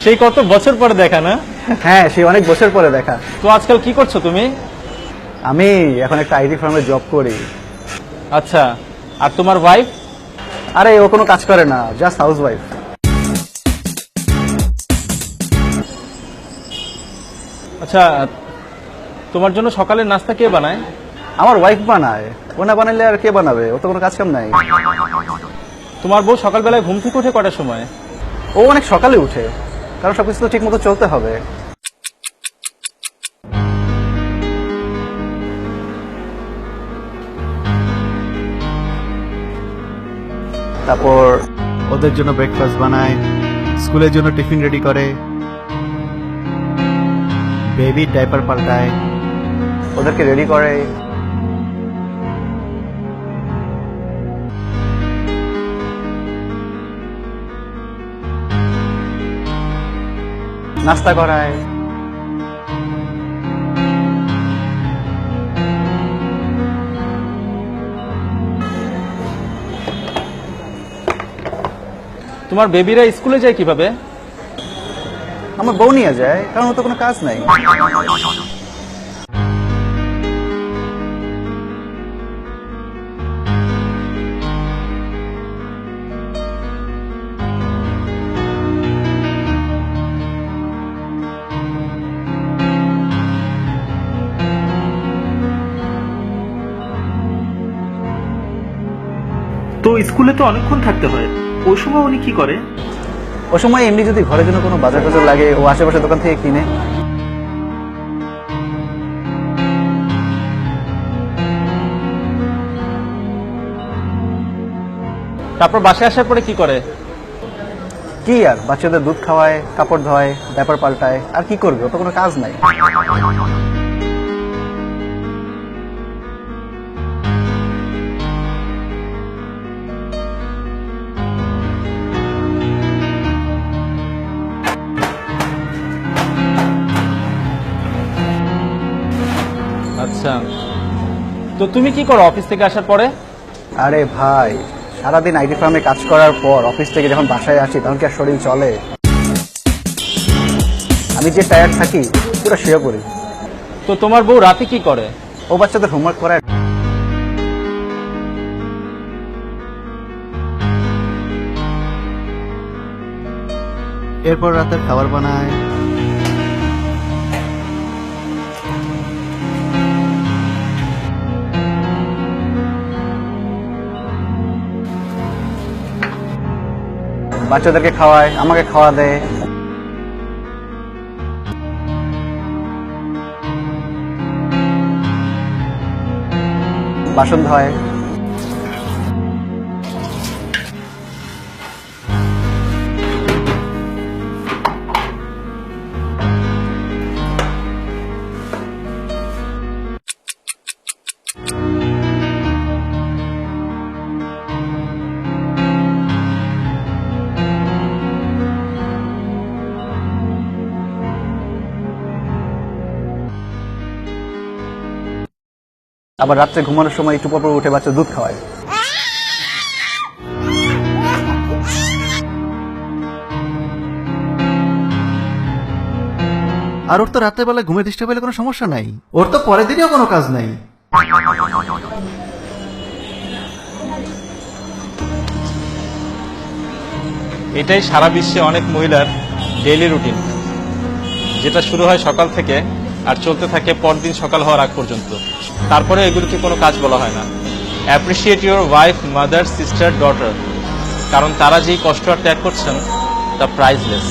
সেই কত বছর পরে দেখা না? হ্যাঁ, সে অনেক বছর পরে দেখা। তো আজকাল কি করছো তুমি? আমি এখন একটা আইটি ফার্মে জব করি। আচ্ছা, আর তোমার ওয়াইফ? আরে ও কোনো কাজ করে না, জাস্ট হাউস ওয়াইফ। আচ্ছা, তোমার জন্য সকালের নাস্তা কে বানায়? আমার ওয়াইফ বানায়। ও না বানাইলে আর কে বানাবে? ও তো কোনো কাজ কাম নাই। তোমার বউ সকালবেলায় ঘুম থেকে ওঠে কটার সময়? ও অনেক সকালে উঠে, কারণ সবকিছু তো ঠিক মতো চলতে হবে। তারপর ওদের জন্য ব্রেকফাস্ট বানায়, স্কুলের জন্য টিফিন রেডি করে, বেবি ডাইপার পাল্টায়, ওদেরকে রেডি করে, নাস্তা করায়। তোমার বেবিরা স্কুলে যায় কিভাবে? আমার বউ নিয়ে যায়, কারণ ও তো কোনো কাজ নাই। তো স্কুলে তো অনেকক্ষণ থাকতে হয়, ওই সময় উনি কি করে? ও সময় এমনি যদি ঘরের জন্য কোনো বাজার টাজার লাগে, ও আশেপাশে দোকান থেকে কিনে। তারপর বাসায় আসার পরে কি করে? কি আর, বাচ্চাদের দুধ খাওয়ায়, কাপড় ধোয়, ডাইপার পাল্টায়। আর কি করবে? ও তো কোনো কাজ নাই। আচ্ছা, তো তুমি কি করো অফিস থেকে আসার পরে? আরে ভাই, সারাদিন আইটি ফার্মে কাজ করার পর অফিস থেকে যখন বাসায় আসি, তখন কি আর শরীর চলে? আমি যে টায়ার্ড থাকি, পুরো শুয়ে পড়ি। তো তোমার বউ রাতে কি করে? ও বাচ্চাদের হোমওয়ার্ক করায়। এরপর রাতের খাবার বানায়। বাচ্চাদেরকে খাওয়ায়, আমাকে খাওয়া দেয়। বাসন ধোয়। আবার রাত্রে ঘুমানোর সময় একটু পর উঠে বাচ্চা দুধ খাওয়ায়। আর ওর তো রাত্রেবেলা ঘুমে ডিস্টার্ব হলে কোনো সমস্যা নাই, ওর তো পরের দিনেও কোনো কাজ নাই। এটাই সারা বিশ্বে অনেক মহিলার ডেইলি রুটিন, যেটা শুরু হয় সকাল থেকে আর চলতে থাকে পরদিন সকাল হওয়ার আগ পর্যন্ত। তারপরে এগুলোকে কোনো কাজ বলা হয় না। Appreciate your wife, mother, sister, daughter, কারণ তারা যেই কষ্ট আর ত্যাগ করছেন তা প্রাইসলেস।